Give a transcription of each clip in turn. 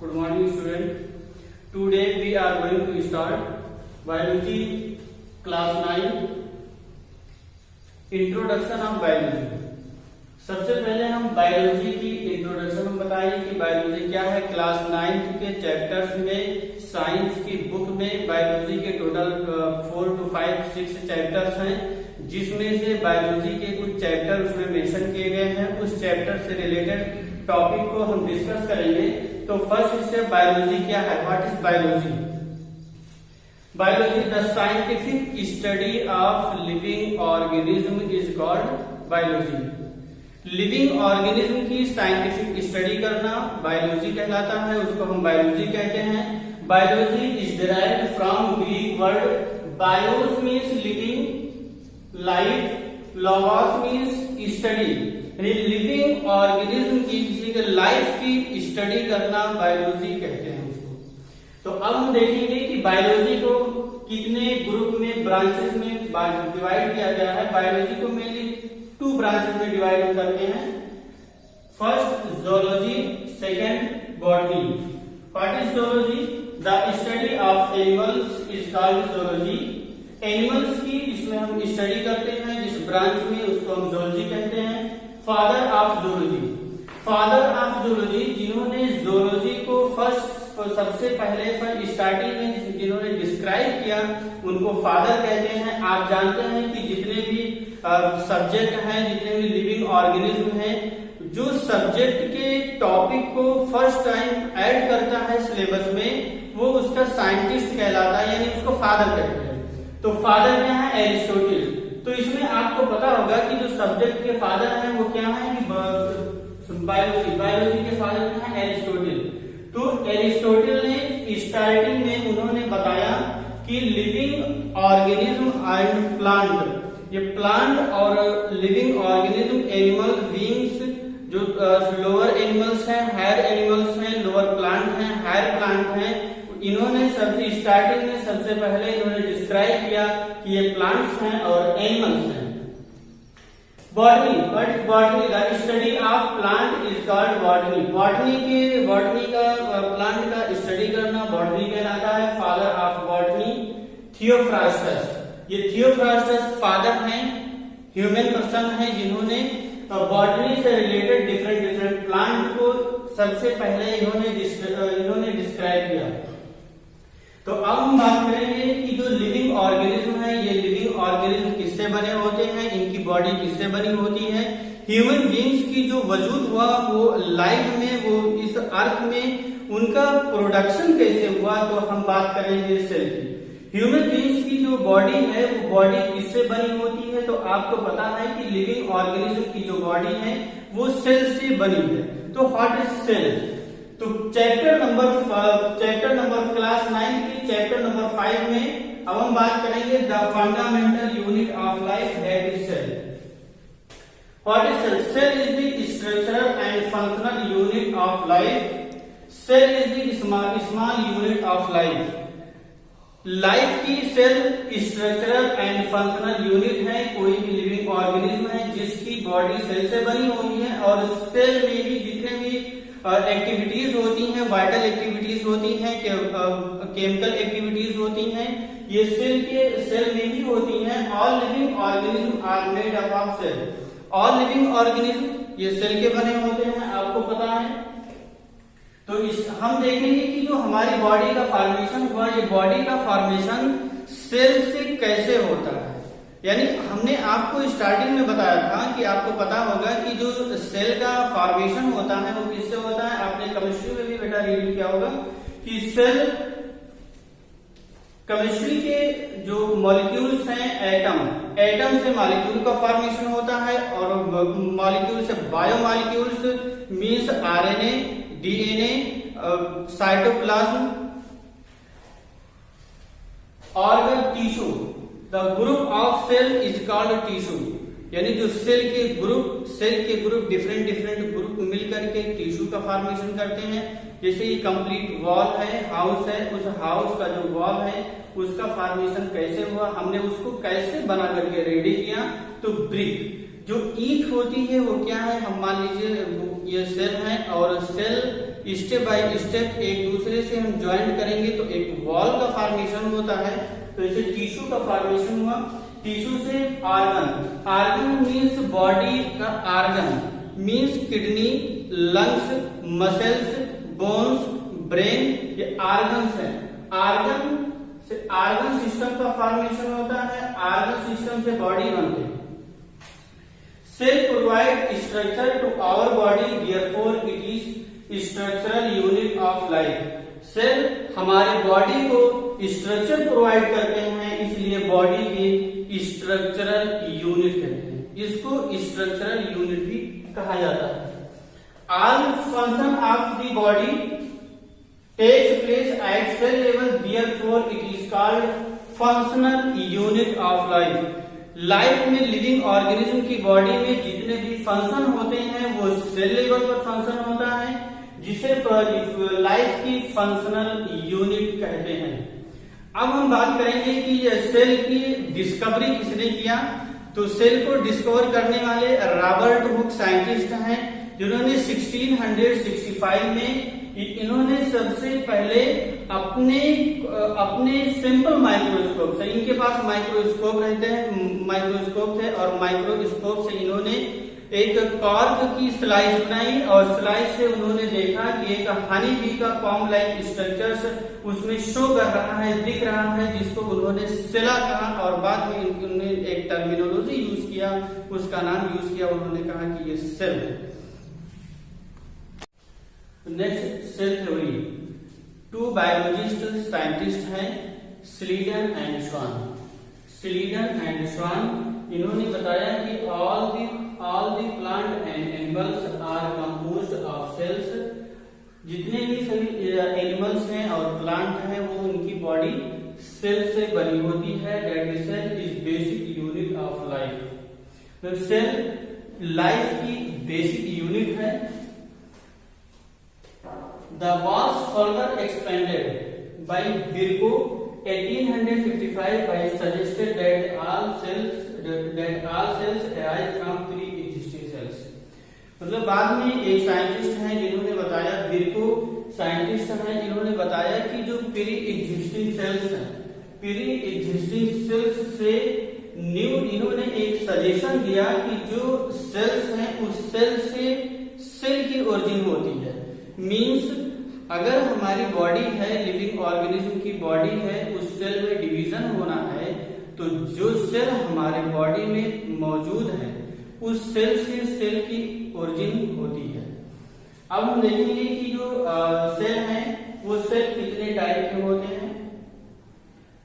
Good morning, student. Today we are going to start biology class 9 introduction of biology. सबसे पहले हम biology की introduction में बताएंगे कि बायोलॉजी क्या है। क्लास 9 के चैप्टर्स में साइंस की बुक में बायोलॉजी के टोटल 4 to 5 6 चैप्टर्स हैं, जिसमें से बायोलॉजी के कुछ चैप्टर उसमें मेंशन किए गए हैं। उस चैप्टर से रिलेटेड टॉपिक को हम डिस्कस करेंगे। तो फर्स्ट स्टेप, बायोलॉजी क्या है, what is biology. Biology the scientific study of living organism is called biology. Living organism की साइंटिफिक स्टडी करना बायोलॉजी कहलाता है, उसको हम बायोलॉजी कहते हैं। Biology is derived from Greek word BIOS means living, life, logos means study. Living organism की किसी के लाइफ की स्टडी करना बायोलॉजी कहते हैं उसको। तो अब हम देखेंगे कि बायोलॉजी को कितने ग्रुप में, ब्रांचेस में डिवाइड किया गया है। बायोलॉजी को मेनली 2 ब्रांचेस में डिवाइड करते हैं। First zoology, second botany. What is zoology? The study of animals is called zoology. Animals की इसमें हम स्टडी करते हैं, जिस ब्रांच में उसको हम ज़ूलॉजी कहते हैं। Father of zoology, father of zoology जिन्होंने ज़ूलॉजी को सबसे पहले स्टार्टिंग में जिन्होंने डिस्क्राइब किया उनको फादर कहते हैं। आप जानते हैं कि जितने भी सब्जेक्ट हैं, जितने भी लिविंग ऑर्गेनिज्म हैं, जो सब्जेक्ट के टॉपिक को फर्स्ट टाइम ऐड करता है सिलेबस में, वो उसका साइंटिस्ट कहलाता है, यानी उसको फादर कहते हैं। तो फादर क्या है? एरिस्टोटल। तो इसमें आपको पता होगा कि जो सब्जेक्ट के फादर हैं वो क्या है कि बायोलॉजी के फादर क्या है? एरिस्टोटल। तो एरिस्टोटल ने स्टार्टिंग में उन्होंने बताया कि लिविंग ऑर्गेनिज्म एंड प्लांट, ये प्लांट और लिविंग ऑर्गेनिज्म, एनिमल बीइंग्स, जो लोअर एनिमल्स हैं, हायर एनिमल्स हैं, लोअर प्लांट हैं, हायर प्लांट हैं, इन्होंने सबसे स्टार्टिंग में सबसे पहले इन्होंने डिस्क्राइब किया कि ये प्लांट्स हैं और एनिमल्स हैं। Botany, what is botany? The study of plant is called botany. Botany का प्लांट का स्टडी करना बॉटनी कहलाता है। Father of botany Theophrastus. ये थियोफ्रास्टस फादर हैं, ह्यूमन पर्सन हैं, जिन्होंने बॉटनी से रिलेटेड डिफरेंट प्लांट को सबसे पहले इन्होंने डिस्क्राइब किया। तो अब हम बात करेंगे कि जो लिविंग ऑर्गेनिज्म है, ये लिविंग ऑर्गेनिज्म किससे बने होते हैं, इनकी बॉडी किससे बनी होती है। ह्यूमन बीइंग्स की जो वजूद हुआ वो लाइफ में, वो इस अर्थ में उनका प्रोडक्शन कैसे हुआ, तो हम बात करेंगे सेल की। ह्यूमन बीइंग्स की जो बॉडी है वो बॉडी किससे बनी होती है, तो आपको पता है कि लिविंग ऑर्गेनिज्म की जो बॉडी है वो सेल से बनी है। तो व्हाट इज सेल? तो चैप्टर नंबर क्लास 9 की चैप्टर नंबर 5 में अब हम बात करेंगे the fundamental unit of life, that is cell. What is cell? Cell is the structural and functional unit of life. Cell is the small unit of life. Life की cell structural and functional unit है। कोई भी living organism है जिसकी body cell से बनी हुई है, और सेल में भी जितने भी एक्टिविटीज होती हैं, वाइटल एक्टिविटीज होती हैं, केमिकल एक्टिविटीज होती हैं, ये सेल में ही होती हैं। All living organism are made up of cell. All living organism ये सेल के बने होते हैं, आपको पता है। तो हम देखेंगे कि जो हमारी बॉडी का फॉर्मेशन हुआ, ये बॉडी का फॉर्मेशन सेल से कैसे होता है। यानी हमने आपको स्टार्टिंग में बताया था कि आपको पता होगा कि जो सेल का फॉर्मेशन होता है वो किससे होता है। आपने केमिस्ट्री में भी बेटा रीडिंग किया होगा कि सेल, केमिस्ट्री के जो मॉलिक्यूल्स हैं, एटम से मॉलिक्यूल का फॉर्मेशन होता है, और मॉलिक्यूल से biomolecules means RNA, DNA, cytoplasm, organ, tissue. The group of cell is called tissue. यानी जो सेल के ग्रुप डिफरेंट ग्रुप मिलकर के टिश्यू का फॉर्मेशन करते हैं। जैसे ये कंप्लीट वॉल है, हाउस है, उस हाउस का जो वॉल है उसका फॉर्मेशन कैसे हुआ, हमने उसको कैसे बना करके रेडी किया। तो ब्रिक जो ईंट होती है वो क्या है, हम मान लीजिए ये सेल है और सेल स्टेप बाय स्टेप एक दूसरे से हम ज्वाइंट करेंगे तो एक वॉल का फॉर्मेशन होता है। तो इसे टिश्यू का फॉर्मेशन हुआ, टिश्यू से ऑर्गन, ऑर्गन मीन्स बॉडी का organ, means kidney, lungs, muscles, bones, brain, ये ऑर्गन्स हैं। ऑर्गन से ऑर्गन सिस्टम का फॉर्मेशन होता है, ऑर्गन सिस्टम से बॉडी बनते हैं। Cell provide structure to our body, therefore it is structural unit of life. Cell हमारे बॉडी को स्ट्रक्चर प्रोवाइड करते हैं, इसलिए बॉडी के स्ट्रक्चरल यूनिट कहते हैं, इसको स्ट्रक्चरल यूनिट भी कहा जाता है। All function of the body takes place at cell level, therefore it is called functional unit of life. Life में लिविंग ऑर्गेनिज्म की बॉडी में जितने भी फंक्शन होते हैं वो सेल लेवल पर फंक्शन होता है, जिसे लाइफ की फंक्शनल यूनिट कहते हैं। अब हम बात करेंगे कि ये सेल की डिस्कवरी किसने किया। तो सेल को डिस्कवर करने वाले रॉबर्ट हुक साइंटिस्ट हैं, जिन्होंने 1665 में इन्होंने सबसे पहले अपने सिंपल माइक्रोस्कोप से, इनके पास माइक्रोस्कोप रहते हैं, माइक्रोस्कोप थे, और माइक्रोस्कोप से इन्होंने एक कॉर्क की स्लाइस बनाई और स्लाइस से उन्होंने देखा कि एक हनी बी का कॉम्ब लाइक स्ट्रक्चर्स उसमें शो कर रहा है, दिख रहा है, जिसको उन्होंने सेला कहा, और बाद में उन्होंने एक टर्मिनोलॉजी यूज किया, उसका नाम यूज किया, उन्होंने कहा कि ये सेल है। Next, cell theory. Two biologist scientist हैं, स्लीडन एंड स्वान। स्लीडन एंड स्वान इन्होंने बताया कि all the plant and animals are composed of cells। जितने भी सभी एनिमल्स हैं और प्लांट हैं वो उनकी बॉडी सेल से बनी होती है। That is cell is basic unit of life. तो सेल लाइफ की बेसिक यूनिट है। The was further expanded by Virchow 1855 by suggested that all cells arise from pre-existing cells। मतलब बाद में एक साइंटिस्ट हैं जिन्होंने बताया, विर्को साइंटिस्ट हैं, इन्होंने बताया कि जो प्री एग्जिस्टिंग सेल्स हैं, प्री एग्जिस्टिंग सेल्स से न्यू, इन्होंने एक सजेशन दिया कि जो सेल्स हैं उस सेल से सेल की ओरिजिन होती है। मीन्स अगर हमारी बॉडी है, लिविंग ऑर्गेनिज्म की बॉडी है, उस सेल में डिवीजन होना है, तो जो सेल हमारे बॉडी में मौजूद है उस सेल से सेल की ओरिजिन होती है। अब हम देखेंगे कि जो सेल हैं वो सेल कितने टाइप के होते हैं।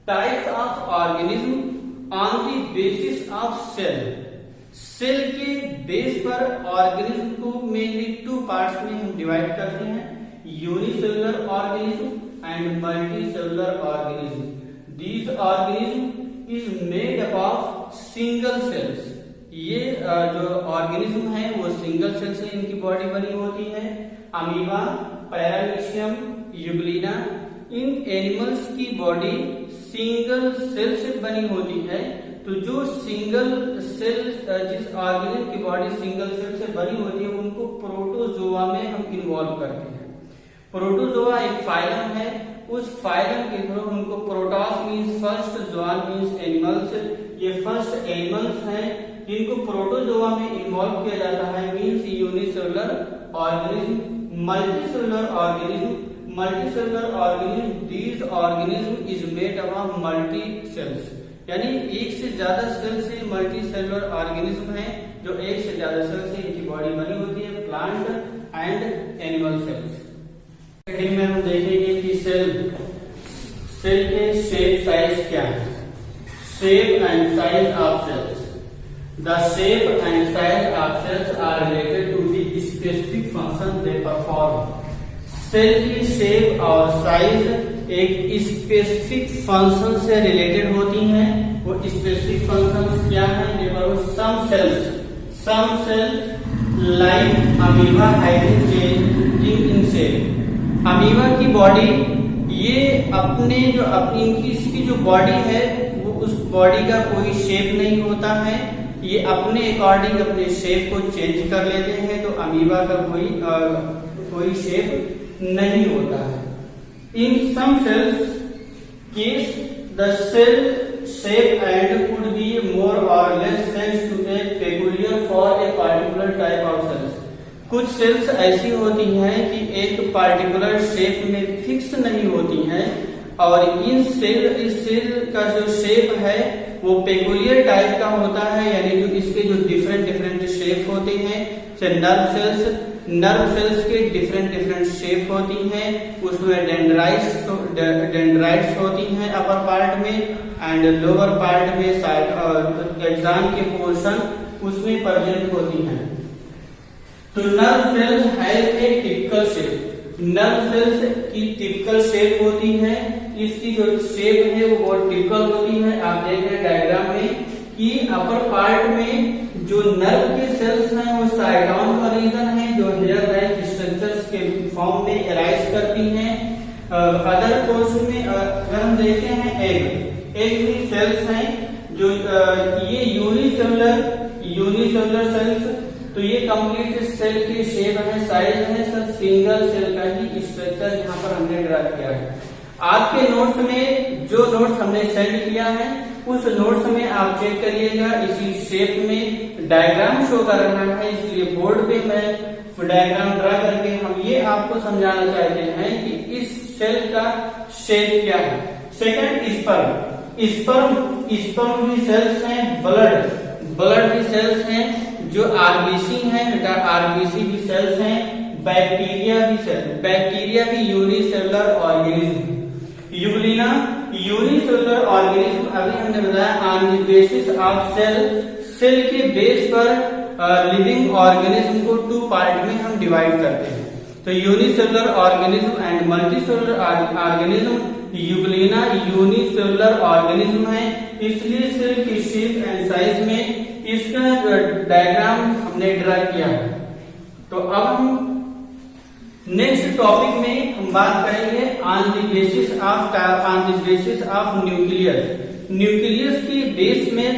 Types of organism on the basis of cell. Cell के बेस पर ऑर्गेनिज्म को मेनली टू पार्ट्स में हम डिवाइड करते हैं, unicellular organism and multicellular organism. These organism is made up of single cells. ये जो ऑर्गेनिज्म है वो सिंगल सेल से इनकी बॉडी बनी होती है। अमीबा, पैरामीशियम, यूग्लिना, इन एनिमल्स की बॉडी सिंगल सेल से बनी होती है। तो जो सिंगल सेल, जिस ऑर्गेनिज्म की बॉडी सिंगल सेल से बनी होती है, उनको प्रोटोजोआ में हम इन्वॉल्व करते हैं। प्रोटोजोआ एक फाइलम है, उस फाइलम के थ्रू उनको protos means first, zoan means animals, ये फर्स्ट एनिमल्स हैं जिनको प्रोटोजोआ में इन्वॉल्व किया जाता है, means unicellular organism. Multicellular organism, multicellular organism, these organism is made up of multi cells, यानी एक से ज्यादा सेल से मल्टीसेलुलर ऑर्गेनिज्म है, जो एक से ज्यादा सेल से इनकी बॉडी बनी होती है, प्लांट एंड एनिमल सेल्स। में हम देखेंगे कि सेल के शेप साइज क्या है। Shape and size of cells. The shape and size of cells are related to the specific function they perform. Cell की शेप और साइज एक स्पेसिफिक फंक्शन से रिलेटेड होती हैं। वो स्पेसिफिक फंक्शंस क्या हैं? देखो, some cells like amoeba having changing in shape. Amoeba की बॉडी, ये अपने जो इसकी जो बॉडी है वो उस बॉडी का कोई शेप नहीं होता है, ये अपने अकॉर्डिंग अपने शेप को चेंज कर लेते हैं। तो अमीबा का कोई शेप नहीं होता है। In some cells case the cell shape and could be more or less thanks to a peculiar for a particular type of cells। कुछ सेल्स ऐसी होती हैं कि एक पार्टिकुलर शेप में फिक्स नहीं होती हैं और इस सेल का जो शेप है वो पेकुलियर टाइप का होता है, यानी जो इसके जो डिफरेंट शेप होते हैं। नर्व सेल्स के डिफरेंट शेप होती हैं, उसमें डेंड्राइट्स होती हैं अपर पार्ट में एंड लोअर पार्ट में एक्सॉन के पोर्शन उसमें प्रेजेंट होती हैं। तो नर्व सेल्स है एक टिपिकल शेप, नर्व सेल्स की टिपिकल शेप होती है, इसकी जो शेप है वो बहुत टिपिकल होती है। आप देख रहे हैं डायग्राम में कि अपर पार्ट में जो नर्व के सेल्स हैं वो साइटोन का रीजन है जो हेयर लाइक स्ट्रक्चर्स के फॉर्म में एराइज करती हैं। अदर पोर्शन में अगर हम देखते हैं एग भी सेल्स हैं जो ये यूनिसेलुलर सेल्स, तो ये कंप्लीट सेल की शेप है, साइज है सर सिंगल सेल का ही स्ट्रक्चर यहाँ पर हमने ड्रा किया है। आपके नोट्स में जो नोट्स हमने सेंड किया है उस नोट्स में आप चेक करिएगा, इसी शेप में डायग्राम शो कर रहा है, इसलिए बोर्ड पे मैं डायग्राम ड्रा करके हम ये आपको समझाना चाहते हैं कि इस सेल का शेप क्या है। सेकंड स्पर्म भी सेल्स हैं, ब्लड भी सेल्स हैं, जो आरबीसी हैं बेटा आरबीसी भी सेल्स हैं, बैक्टीरिया भी unicellular organism. Euglena unicellular organism अभी हमने बताया on the basis of cell के बेस पर लिविंग ऑर्गेनिज्म को 2 पार्ट में हम डिवाइड करते हैं। तो unicellular organism and multicellular organism. Euglena unicellular organism है, इसलिए सेल की शेप एंड साइज में इसका डायग्राम हमने ड्रा किया है। तो अब हम नेक्स्ट टॉपिक में हम बात करेंगे on the basis of nucleus. Nucleus की बेस में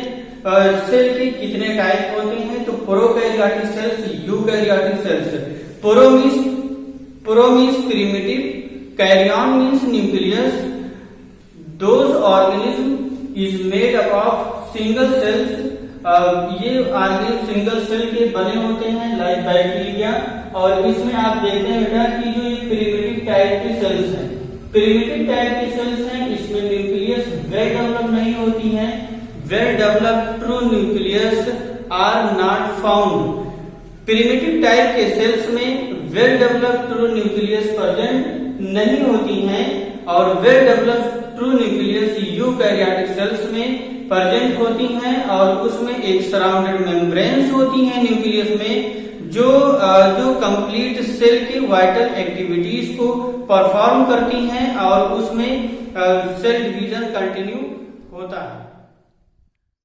सेल के कितने टाइप होते हैं, तो prokaryotic cells, eukaryotic cells. Pro means primitive, karyon means nucleus. Those organism is made up of single cells. ये ऑर्गेनिज्म सिंगल सेल के बने होते हैं लाइक बैक्टीरिया, और इसमें आप देखते हैं बेटा कि जो ये प्रिमिटिव टाइप के सेल्स हैं, इसमें न्यूक्लियस वेल डेवलप नहीं होती हैं, well developed true nucleus are not found. Primitive type के सेल्स में well developed true nucleus present नहीं होती हैं, और well developed true nucleus eukaryotic cells में प्रेजेंट होती हैं, और उसमें एक सराउंडेड मेम्ब्रेन्स होती हैं न्यूक्लियस में जो कंप्लीट सेल की वाइटल एक्टिविटीज को परफॉर्म करती हैं, और उसमें सेल डिवीजन कंटिन्यू होता है।